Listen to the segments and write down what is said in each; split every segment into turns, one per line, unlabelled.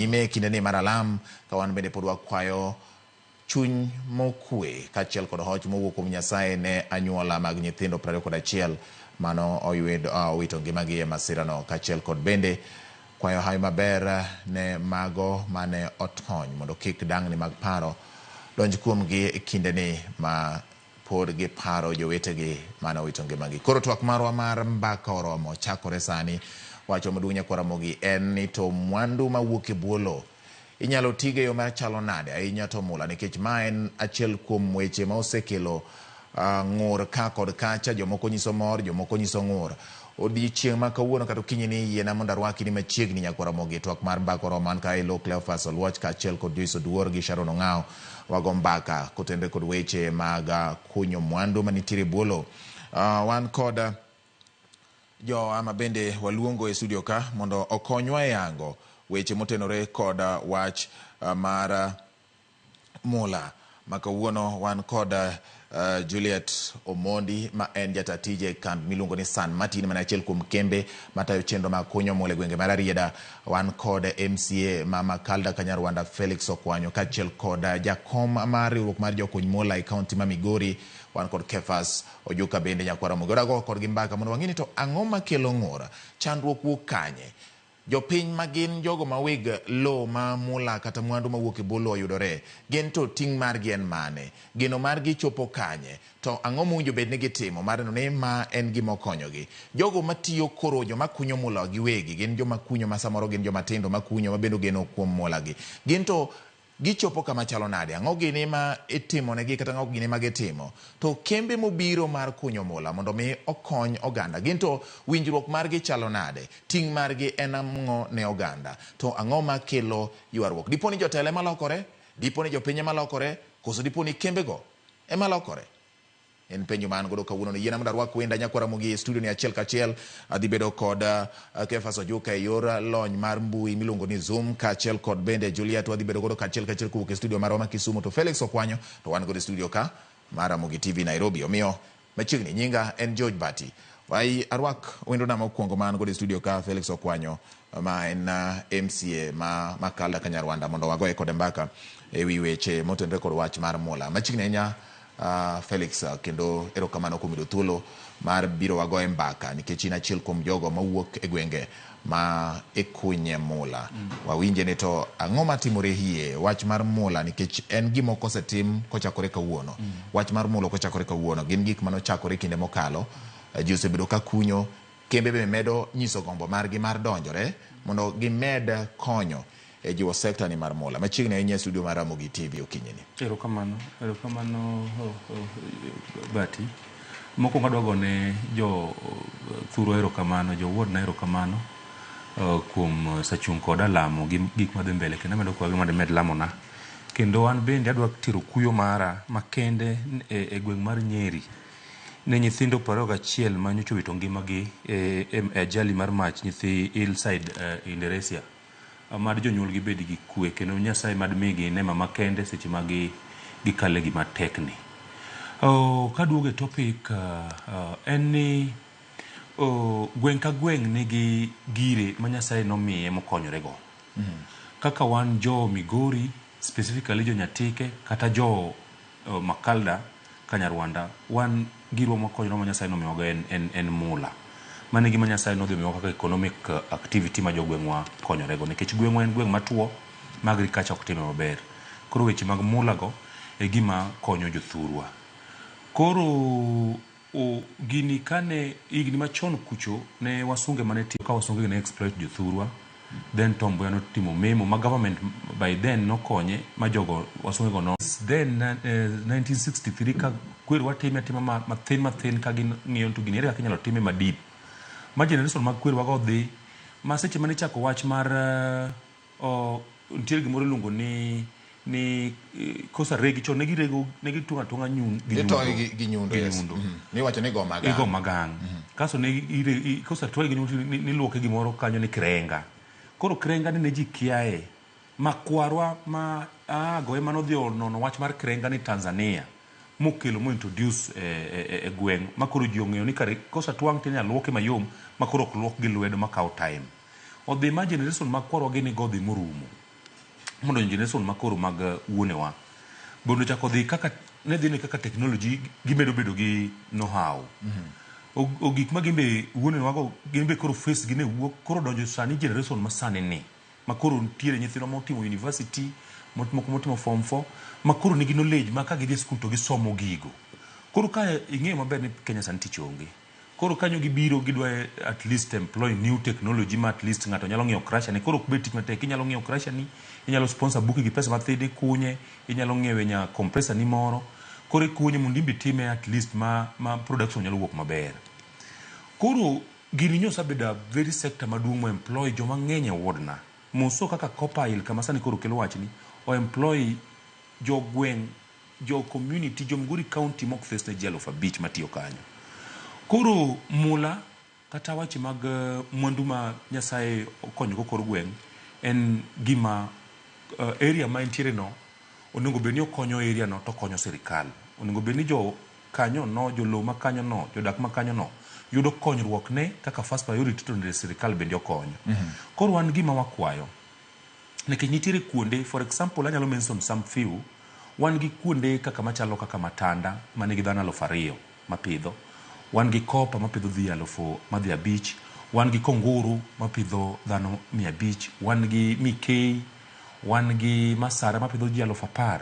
ime kindeni maralam kawan bende pod wakwayo chuny mokwe kachiel kod hoch mowuok kuom Nyasaye ne anyuola mag nyithindo 21 mano wito ngimagi e masirano kachiel kod bende kwayo hayo maber ne mago mane otony mondo kik dang'ni mag paro donj kuomgi e kindeni ma pod gi paro jowetegi mane owito ngimagi. Koro twak marwa mar mbaka oromo chakore sani. Wacho maduong' Nyakwaramogi en ni to mwandu mawuok e bwo lowo inyalo tige yo machalo nade ahinya to mula, nikech ma en achiel kuom weche ma osekelo ng'ur ka kod kacha. Jomoko nyiso mor, jomoko nyiso ng'ur. Odiochieng' ma kawuono kata okinyi ni yiena mondo arwaki ni machiegni Nyakwaramogi twak mar mbaka oromo an ka ilo Cleophas Oluoch kachiel kod Joyce Oduor gi Sharon Ong'aw wago mbaka kotenore kod weche mag kunyo mwandu manitiere bwo lowo. Wan kod jo ama bende waluongo e studio ka mondo okonywa e yango weche motenore kod wach mar mula. Makawuono wan kod Juliet Omondi ma en jata tije kambi miluongo ni San Martin mana achiel kuom kembe matayo chenro mag kunyo mula e gwenge mar Arieda. Wan kod MCA ma Makalda Kanyarwanda Felix Okwanyo kachiel kod jakom mar riwruok mar jokuny mula e kaunti ma Migori. Wan kod Kefas Ojuka bende Nyakwaramogi. Odago kod gi mbaka mondo wang'ini to ang'o makelo ng'ur, chandruok wuok kanye. Jopiny magin jogo maweg lo ma mula kata mwandu mawuok e bwo lowo yudore, gin to ting' margi en mane, geno margi chopo kanye, to ang'o mowinjo bed ni gitimo mar neno ni ma en gima okonyogi. Jogo matiyo koro joma kunyo mula giwegi gin joma kunyo ma samoro gin joma tindo makunyo mabendo geno kuom mula gi, gin to gichopo kama chalo nade, ang'o gini ma itimo negi kata ang'o gini ma gitimo. To kembe mobiro mar kunyo mula mondo mi okony oganda, gin to winjruok margi chalo nade, ting' margi en ang'o ne oganda, to ang'o makelo ywaruok. Dipo ni jotelo ema lokore, dipo ni jopiny ema lokore, koso dipo ni kembego ema lokore. En penjo man godo kawuono ni yiena mondo arwak wenda Nyakwaramogi e studio ni achiel kachiel. Adhi bedo kod Kefas Ojuka e yor lony mar mbui miluongo ni Zoom kachiel kod bende Juliet wadhi bedo godo kachiel kachiel kowuok e studio marwa ma Kisumu, to Felix Okwanyo to wan godo e studio ka mar Ramogi TV Nairobi. Omiyo machiegni nyinga en George Bati. Wai arwak wendo na mokwongo man godo e studio ka Felix Okwanyo ma en MCA ma Makalda Kanyarwanda mondo wagoye kod mbaka e wi weche motenore kod wach mar mula. Machiegni nya Felix kendo erokamano kuom yudo thuolo mar biro wagoye mbaka nikech in achiel kuom jogo mawuok e gwenge ma ikunye mula. Wawinje ni to ang'o matimore hie wach mar mula, nikech en gima osetim kochakore kawuono. Wach mar mula kochakore kawuono gin gik manochakore kinde mokalo. Ji osebedo ka kunyo, kembe be medo nyiso gombo margi mar donjore mondo gimed konyo e jiwo sekta ni mar mula. Machiegni ahinya studio mar Ramogi TV okinyeni.
Erokamano Bati. Moko madwago ne jo thuro erokamano, jo wuod na erokamano kuom sachung koda lamo gik madhi mbele kendo medo kwa gima med lamo na. Kendo an bende adwa tiro kuyo mara makende e gweng mar Nyeri ne nyithindo 21 ma nyocha wito ngimagi e ajali mar mach nyithi Hillside Indonesia. Mad jonyuol gi bed gi kwe kendo Nyasaye mad migi nema makende seche magi gikale gima tekni. Kaduoge topic en ni gweng ka gweng nigi gire ma Nyasaye nomiye mokonyore go. Kaka wan jo Migori, specifically jo Nyatike kata jo Makalda Kanyarwanda, wan girwa mokonyore ma Nyasaye nomiyo go en mula. Mane gima Nyasaye nodhi miyo kaka economic activity ma jogwengwa konyore go, nikech gwengwa en gweng matuo ma agriculture ok time maber. Koro weche mag mula go e gima konyo jothurwa. Koro gini kane igni machon kucho ne wasunge mane tiyo ka wasunge ne exploit jothurwa, then Tombo ya notimo memo ma government by then no konye ma jogo wasunge go no. Then 1963 ka kwerwa time mathin ka ng'iyo to gini ere kaka inyalo time madip ma generation mag kwerwa go dhi ma seche mane chako wach mar ntiere gimoro luongo ni kosa regi chon negi rego negi tunga nyun
gi nyundo ni wacho ni go
magang kaso ne kosa twal gi nyundo ni luoke gimoro kanyo ni krenga. Koro krenga ne ji kiae makwarwa ma goe manodhi nono wach mar krenga ni Tanzania mokelo mo introduce e gweng makoro ji ong'eyo ni kare kosa twang' tenya luoke mayom makoro ok luok gi lwedo makao time. Odhi ma generation makwarwa gini godhi morumo mondo generation makoro mag wuonewa bondo chako dhi kaka ne dhi ne kaka technology gimedo bedo gi know-how o gik ma gimbe wuonewago gimbe koro face gi ne wuok koro donjo sani generation ma sani ni makoro ntiere nyithindo motimo university motimo form 4 makoro nigi knowledge ma ka gidhi school to gisomo gigo koro ka ing'eyo maber ni Kenya sani tich onge koro kanyo gibiro gidwa at least employ new technology ma at least ng'ato nyalo ng'iewo crasher ni koro ok bet tich matek inyalo ng'iewo crasher ni inyalo sponsor book gi pesa matin kunye inyalo ng'iewe nya compressor ni moro koro kunye mondo imbi time at least ma production nyalo wuok maber koro gini nyosa beda very sector maduong' mo employ joma ng'eny e wuodna moso kaka Copper kama sani koro kelo wachni o employ jo gweng' jo community jo Migori County mok face ne ji 5,000 matiyo kanyo koro mula kata wache mag mwandu ma Nyasaye okonyo kor gweng' en gima area ma entiere no onego bed ni okonyo area no to konyo sirikal onego bed ni jo kanyo no jo lo ma kanyo no jodak ma kanyo no yudo konyruok ne kaka first priority to ne sirikal bende okonyo koro wan gima wakwayo nikech nitiere kuonde for example anyalo mention some few wan gi kuonde kaka machalo kaka Matanda manigi dhano 2,000 mapidho wan gi Kopa mapidho dhi 5,000 wan gi Konguru mapidho dhano 500 wan gi Mikei wan gi Masara mapidho ji 10,000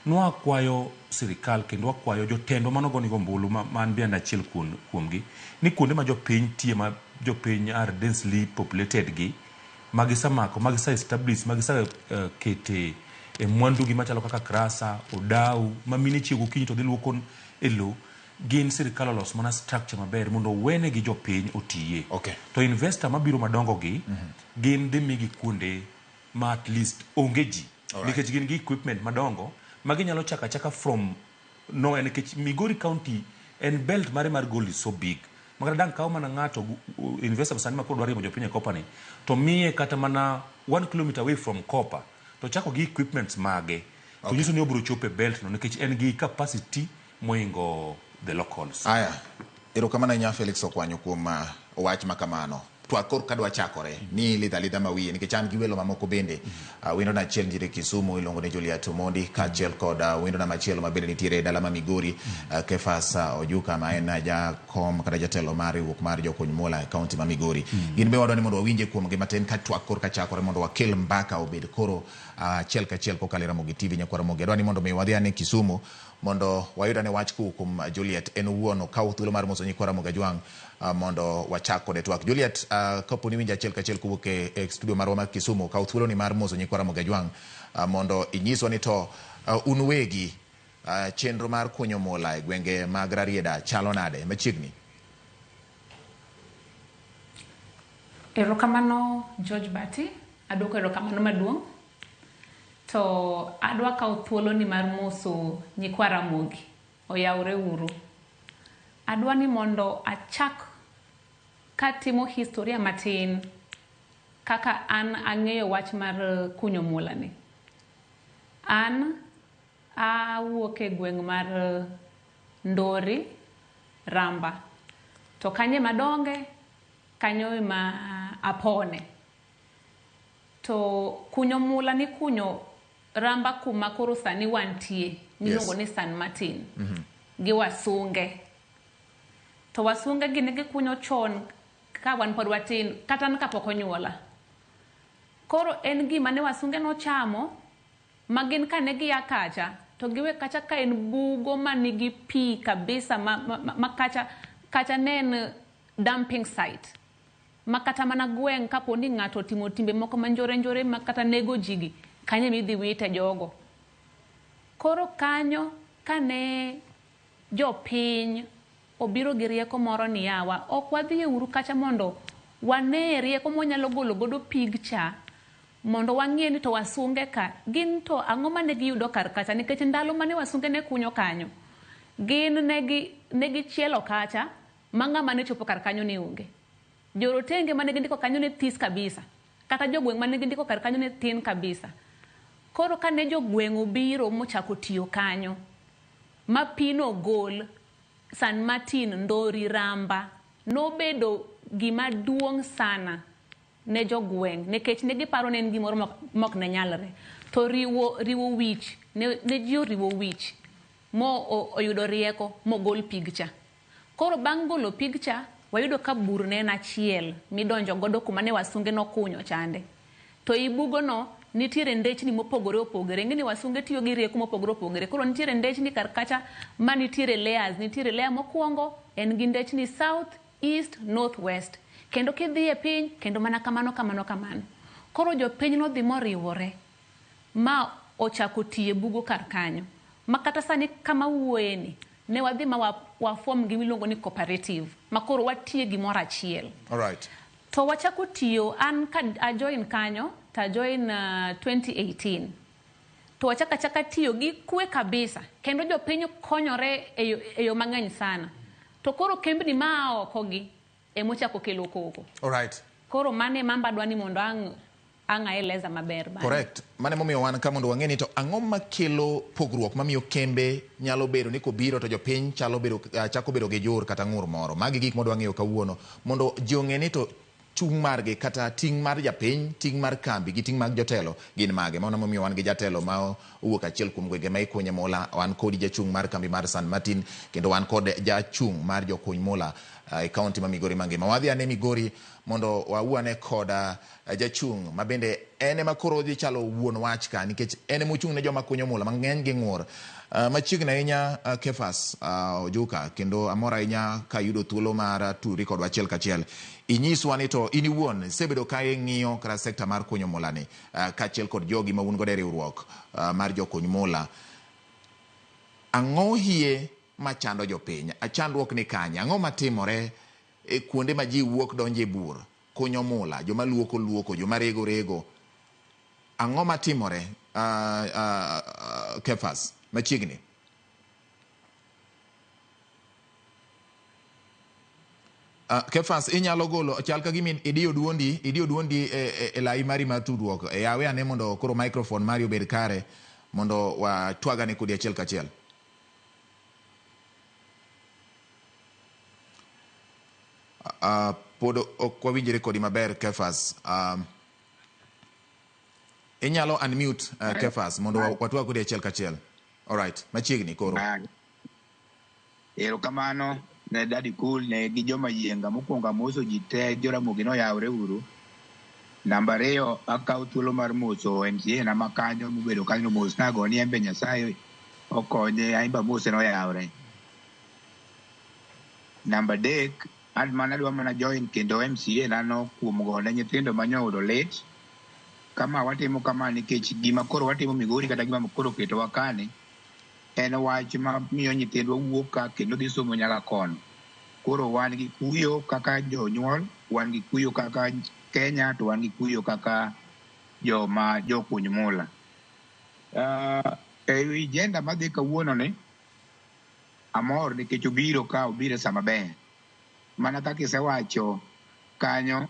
nwa kwayo sirikal kendo wakwayo jotendo manogoni gombulu man bianda achiel kuomgi ni kuonde ma jopiny tie ma jopiny are densely populated gi magisamako magisa establish magisa kete e mwandu gi machalo kaka Krasa Odau mamine chiego kinyi to dhiluoko elo gin sirikal olos mana structure maber mondo wene gi jopiny otiye to investor mabiro madongo gi gin dhi migi kuonde ma at least onge ji nikech gin gi equipment madongo maginyalo chaka from no nikech Migori County en belt mare mar gold is so big magara dang kawo mana ng'ato investor sani ma kod dwaro jopiny e Copper ni to miye kata mana 1 kilometer away from Copper to chako gi equipments mage to nyiso ni obro chope belt no nikech en gi capacity moingo the locals.
Aya, erokamano nya Felix Okwanyo kuom wach makamano. Twakor kadwa chakore ni lidha mawiye nikech an gi welo mamoko bende wendo na chiel njire Kisumu ilongo ne Juliet Omondi kachiel kod wendo na machielo mabende nitiere dala ma Migori Kefas Ojuka ma en jakom kata jatelo mar riwruok mar jokony mola e kaunti ma Migori gin be wadwani mondo wawinje kuom gima tin ka twakor ka chakore mondo wakel mbaka obed koro chiel ka chiel kokalo Ramogi TV nyakwara Ramogi dwani mondo mi wadhi ane Kisumu mondo wayudane wach kuom Juliet en wuon okaw thuolo mar moso nyikwara Ramogi Ajwang mondo wachak kode twak Juliet kapo ni winja chiel ka chiel kuwuok e studio marwa mar Kisumu okaw thuolo ni mar moso nyikwara Ramogi Ajwang mondo inyiswa ni to un wegi chenro mar kunyo mola e gwenge mag Rarieda chalo nade machiegni.
Erokamano George Bati adwoko erokamano maduong' to adwa kawo thuolo ni mar moso nyikwa Ramogi oyawre uru adwa ni mondo achak katimo historia matin kaka an ang'eyo wach mar kunyo mola ni an awuok e gweng' mar Ndori Ramba to kanye madonge kanyo ma apone to kunyo mola ni kunyo Ramba kuma koro sani wantie miluongo ni San Martin gi wasunge to wasunge gi nigi kunyo chon ka wan pod watin kata ka pok onyuola koro en gima ne wasunge no chamo magin ka ne giya kacha to giwe kacha ka en bugo manigi pi kabisa ma kacha ne en dumping site makata mana gweng kapo ni ng'ato timo timbe moko manjore makata nego jigi kanye midhi wite jogo koro kanyo kane jopiny obiro gi rieko moro ni yawa ok wadhi e uru kacha mondo wane rieko monyalo golo godo pig cha mondo wang'e ni to wasunge ka gin to ang'o mane giyudo kar kacha nikech ndalo mane wasunge ne kunyo kanyo gin negi chielo kacha mang'ama ne chopo kar kanyo ne onge jorotenge mane gindiko kanyo ne this kabisa kata jogweng' mane gindiko kar kanyo ne tin kabisa koro kane jogweng' obiro mochako tiyo kanyo ma pino gol San Martin Ndori Ramba nobedo gima duong' sana ne jogweng' nikech ne giparo ne en gimoro mok ne nyalre. To riwo wich ne ji oriwo wich mo oyudo rieko mogol pigcha. Koro bang' golo pigcha wayudo ka bur ne en achiel midonjo godo kuma ne wasunge nokunyo chande. To i bugono nitiere ndechni mopogore opogore. Ng'eni wasunge tiyo gi rieko mopogore opogore. Koro nitiere ndechni kar kacha ma nitiere layers. Nitiere layer mokwongo en gi ndechni south, east, north, west. Kendo kidhi e piny kendo mana kamano. Koro jopiny nodhi moriwore ma ochako tiye bugo kar kanyo. Ma kata sani kama wuoyeni ne wadhi ma wafom gi miluongo ni cooperative. Ma koro watiye gimoro achiel.
All right.
To wachako tiyo an ka ajoin kanyo ta join 2018. To wachaka tiyo gi kwe kabisa. Kendo jopiny konyore e yo mang'eny sana. To koro kembni ma oko gi emochako kelo koko.
All right.
Koro mane mamba dwani mondo angaeleza maber bana.
Correct. Mane momiyo wan ka mondo wang'e ni to ang'o makelo pogruok mamiyo kembe nyalo bedo ni kobiro to jopiny chako bedo gi jur kata ng'ur moro. Magi gik modwa ng'eyo kawuono mondo ji ong'e ni to chung' margi kata ting' mar japiny, ting' mar kambi gi ting' mag jotelo gin mage. Mano momiyo wan gi jatelo ma owuok achiel kuom gwenge ma ikunye mula, wan kod jachung' mar kambi mar San Martin, kendo wan kod jachung' mar jokuny mula e kaunti ma Migori mangima. Wadhi ane Migori mondo wawuane koda jachung' ma bende ene ma koro dhi chalo wuon wach ka nikech ene mochung' ne joma kunyo mula mang'eny gi ng'ur. Machiegni ahinya Kefas Ojuka, kendo amora ahinya ka yudo thuolo mar turi kodwa achiel kachiel. Inyiswa ni to in iwuon sebedo ka ing'iyo kara sekta mar kunyo mula ni kaachiel kod jogi ma un godo e riwruok mar jokuny mula. Ang'o hie machando jopiny? Achandruok ni kanye? Ang'o matimore e kuonde ma ji wuok donje bur, kunyo mula, joma luoko, joma rego? Ang'o matimore Kefas machiegni? Kefas inyalo golo chal ka gimi idiyo duondi e lai mari mar tudruok. Yawe ane mondo koro microphone mari obed kare mondo watwagane kodi achiel kachiel. Pod ok wawinjre kodi maber Kefas. Inyalo unmute Kefas mondo watwag kodi achiel kachiel. All right, machiegni koro.
Erokamano ne Daddy Cool ne gi joma yienga mokwongo moso ji te joramogi no yawre uru. Namba 2 akaw thuolo mar moso MCA na makanyo mobedo kanyo mos nago ni embe Nyasaye okonye aimba mose no yawre. Namba 3 admana dwa mana join kendo MCA nano kuom gone nyithindo manyodo late. Kama watimo kama nikech gima koro watimo Migori kata gima koro keto wakane en wach ma miyo nyithindwa wuok ka kendo dhi somo nyaka kono. Koro wan gi kuyo kaka jonyuol, wan gi kuyo kaka Kenya, to wan gi kuyo kaka jokuny mula. E agenda madhi kawuono ni amor nikech obiro sama ber. Mana kaka isewacho kanyo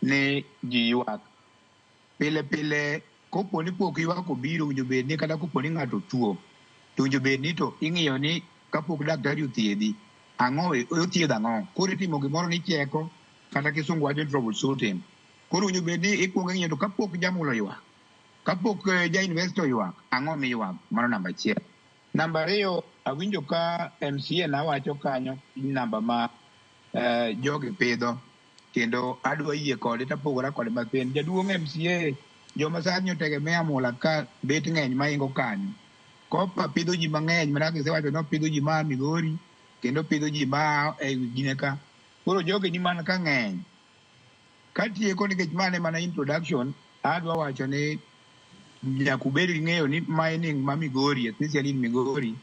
ni ji ywak. Pile kopo ni pok ywak obiro winjo bed ni kata kopo ni ng'ato tuo to winjo bed ni to ing'iyo ni kapok daktari othiedhi ang'o othiedho ang'o. Koro itimo gimoro ni cheko kata kisungu wacho troubleshooting. Koro winjo bed ni ikuongo ing'iyo to kapok jamulo ywak, kapok ja-investor ywak, ang'o miywak. Mano namba 1. Namba 2 awinjo ka MCA nawacho kanyo namba ma jogi pidho kendo adwa yie kode tapogora kode mathin. Jaduong' MCA joma sani otegemea mula ka bet ng'eny maingo kanyo. Kopa pidho ji mang'eny mana kisewacho no pidho ji ma Migori kendo pidho ji ma e gine ka. Koro jogi ni man ka ng'eny. Katieko nikech mane mana introduction, adwa wacho ni nyakubed gi ng'eyo ni mining ma Migori, especially Migori,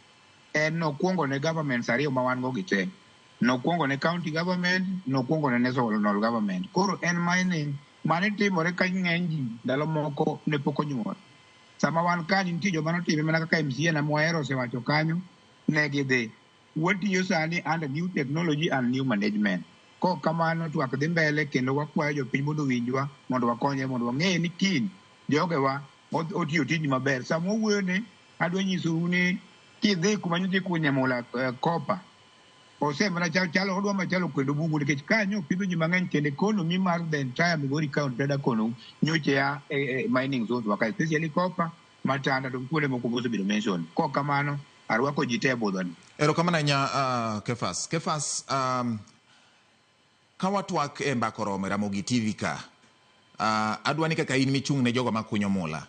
en nokwongo ne governments ariyo ma wan go gite. Nokwongo ne county government, nokwongo ne national government. Koro en mining mane timore ka ng'eny ji ndalo moko ne pok onyuol. Sama wan kanyo nitie joma notime mana kaka MCA na Mohero osewacho kanyo, ne gidhi. Watiyo sani under new technology and new management. Ko kamano twak dhi mbele kendo wakwayo jopiny mondo winjwa mondo wakonye mondo wang'e ni kin jogewa otiyo tijni maber. Sama owuoyo ni adwa nyisou ni kidhi kuma nyithi kunye mula kopa ose mana chalo odwa machalo kwedo bungu nikech kanyo pidho ji mang'eny kendo economy mar the entire Migori County tada kono nyoche ya mining zones waka especially copper matanda to kuonde moko mosebedo mention ko kamano arwako ji te budhoni.
Erokamano nya Kefas ka watwak e mbako romo Ramogi TV ka adwani kaka in michung' ne jogo makunyo mula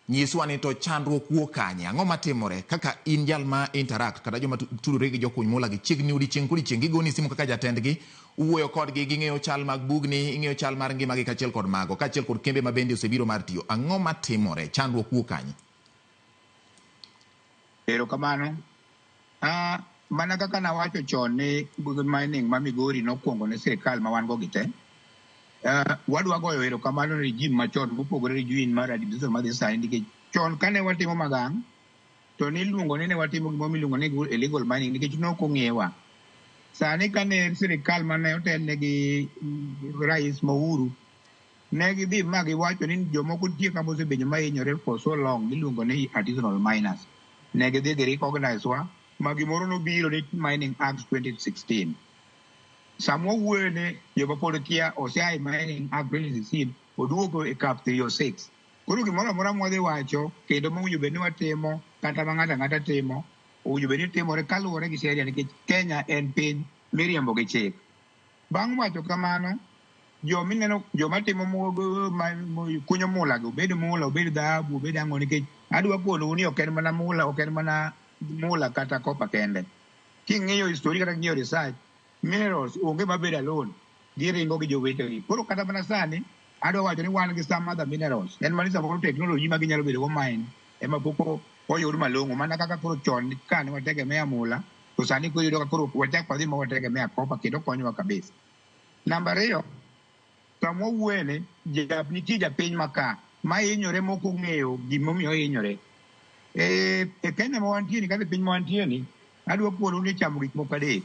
nyiswa ni to chandruok wuok kanye, ang'o matimore kaka in jal ma interact kata joma tudore gi jokuny mula gi chiegni odiochieng' kodiochieng' gigoni simu kaka jatendgi uwuoyo kodgi ging'eyo chal mag bugni, ing'eyo chal mar ngimagi kachiel kod mago kachiel kod kembe ma bende osebiro mar tiyo, ang'o matimore, chandruok wuok kanye?
Erokamano. Mana kaka nawacho chon ni mining ma Migori nokwongo ne sirikal ma wan go gite. Wadwa goyo erokamano ne regime machon mopogore regime mar administration madhi sani nikech chon kane watimo magang' to niluongo ni ne watimo gima miluongo ni illegal mining nikech nok ong'ewa. Sani kane sirikal mane otelne gi Rais Uhuru ne gidhi ma giwacho ni jomoko nitie kama osebedo mahinyore for so long miluongo ni artisanal miners. Ne gidhi gi-recognize wa ma gimoro nobiro ni Mining Act 2016. Samwa wuoyo ne joma pod kia osea Mining Act 2016 oduogo e Cap 306. Koro gimoro amora mwadhi wacho kendo mowinjo bed ni watimo kata ma ng'ato ang'ata timo owinjo bed ni timore kaluwore gi sheria nikech Kenya en piny miriambo gi chik. Bang' wacho kamano, joma timo kunyo mula go, obed mula, obed dhahabu, obed ang'o nikech adwa konou ni ok en mana mula, ok en mana mula kata kopa kende. King'iyo history kata king'iyo research, minerals onge mabedo alone, giringo gi jowetegi. Koro kata mana sani, adwa wacho ni wan gi some other minerals. En mana samoro technology ma ginyalo bedo go mine, ema poko oyud malong'o, mana kaka koro chon kane wategemea mula, to sani koro yudo ka koro wachak wadhi ma wategemea kopa kendo konyowa kabisa. Namba 2, samwa wuoyene nitie japiny maka ma hinyore moko ng'eyo gimomiyo hinyore. E Kenya ma wantie ni kata piny ma wantie ni adwa konou ni chamo gik moko adek.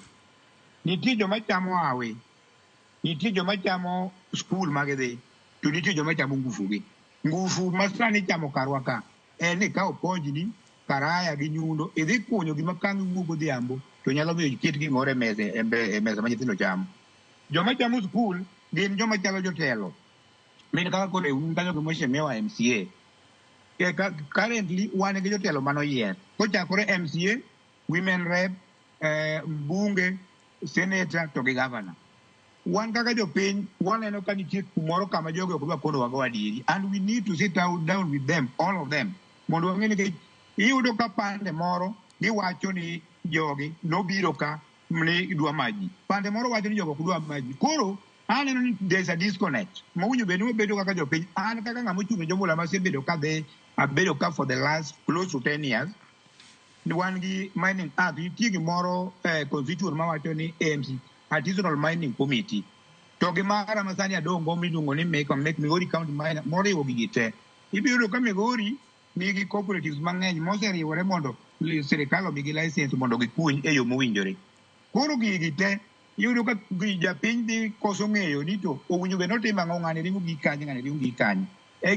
Nitie joma chamo hawi, nitie joma chamo skul magidhi, to nitie joma chamo ngufugi. Ngufu ma sani chamo karwa ka en ni ka oponjni karaya gi nyundo idhi kunyo gima kang' wuok godhiambo to nyalo miyo iket gimoro e mesa ma nyithindo chamo. Joma chamo skul gin joma chalo jotelo min kaka kore kanyo gi mheshimiwa MCA. Currently wan gi jotelo manoyier kochakore MCA, women rep, mbunge, senator to gi governor. Wan kaka jopiny waneno ka nitie kumoro kama jogo ok dwa kono wago adieri, and we need to sit down with them, all of them, mondo wang'e nikech iyudo ka pande moro giwacho ni jogi nobiro ka ni dwa maji, pande moro wacho ni jogo ok dwa maji. Koro aneno ni there's a disconnect mowinjo bed ni wabedo kaka jopiny. An kaka ng'ama ochung' e jomula masebedo abedo ka for the last close to 10 years, ni wan gi Mining Act, nitie gimoro constituent mawacho ni AMC, Artisanal Mining Committee, to gimara masani adongo miluongo ni Make Migori County Miner moriwo gigi te. Ibiro ka Migori nigi cooperatives mang'eny moseriwore mondo sirikal omigi license mondo gikuny e yo mowinjore. Koro gigi te iyudo ka japiny dhi koso ng'eyo ni to owinjo bed notim ang'o, ng'ani ringo gi kanye, ng'ani ringo gi kanye.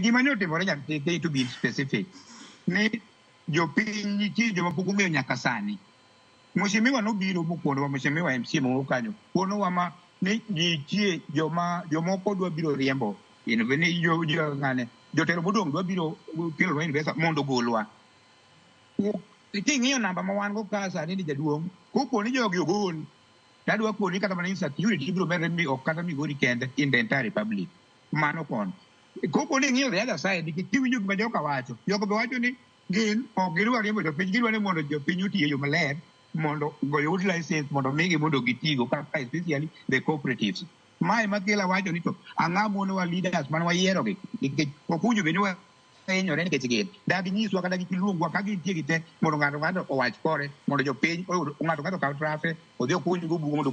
Gima ne otimore nyaka to be specific ni jopiny nitie joma pok ong'eyo nyaka sani. Mheshimiwa nobiro mokwondowa, Mheshimiwa MCA moro kanyo konowa ma ni nitie jomoko dwa biro riembo jotelo modong' dwa biro kelo investa mondo golwa. King'iyo namba ma wan go ka sani ni jaduong', kopo ni jogi ogol, tadwa koni kata mana insecurity biro medre mi ok kata Migori kende in the entire republic. Mano kono. Kopo ni ng'iyo the other side, nikech kiwinjo gima joka wacho, jogo be wacho ni gin ok gidwa riembo jopiny, gidwa ni mondo jopiny oti e yo maler mondo goyud license mondo migi mondo gitigo kaka especially the cooperatives. Mae makela wacho ni to ang'a monowa leaders man wayierogi nikech ok owinjo bed ni wahinyore nikech gin dagi nyiswa kata giluongwa ka gintie gite mondo ng'ato owach kore mondo jopiny ng'ato kaw trafe odhi okuny go bugo mondo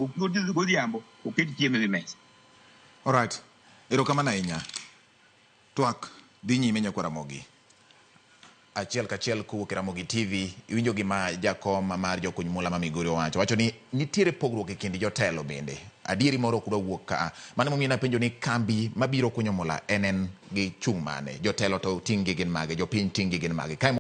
godhiambo oket chiemo e wi mesa.
Alright, erokamano ahinya. Twak dhi nyime nyakwa Ramogi. Achiel kachiel kowuok e Ramogi TV, iwinjo gima jakom mar jokuny mula ma Migori wacho ni nitiere pogruok e kind jotelo bende. Adieri moro kudwa wuok ka. Mano momiyo napenjo ni kambi mabiro kunyo mula en gi chung' mane. Jotelo to ting' gi gin mage, jopiny ting' gi gin mage.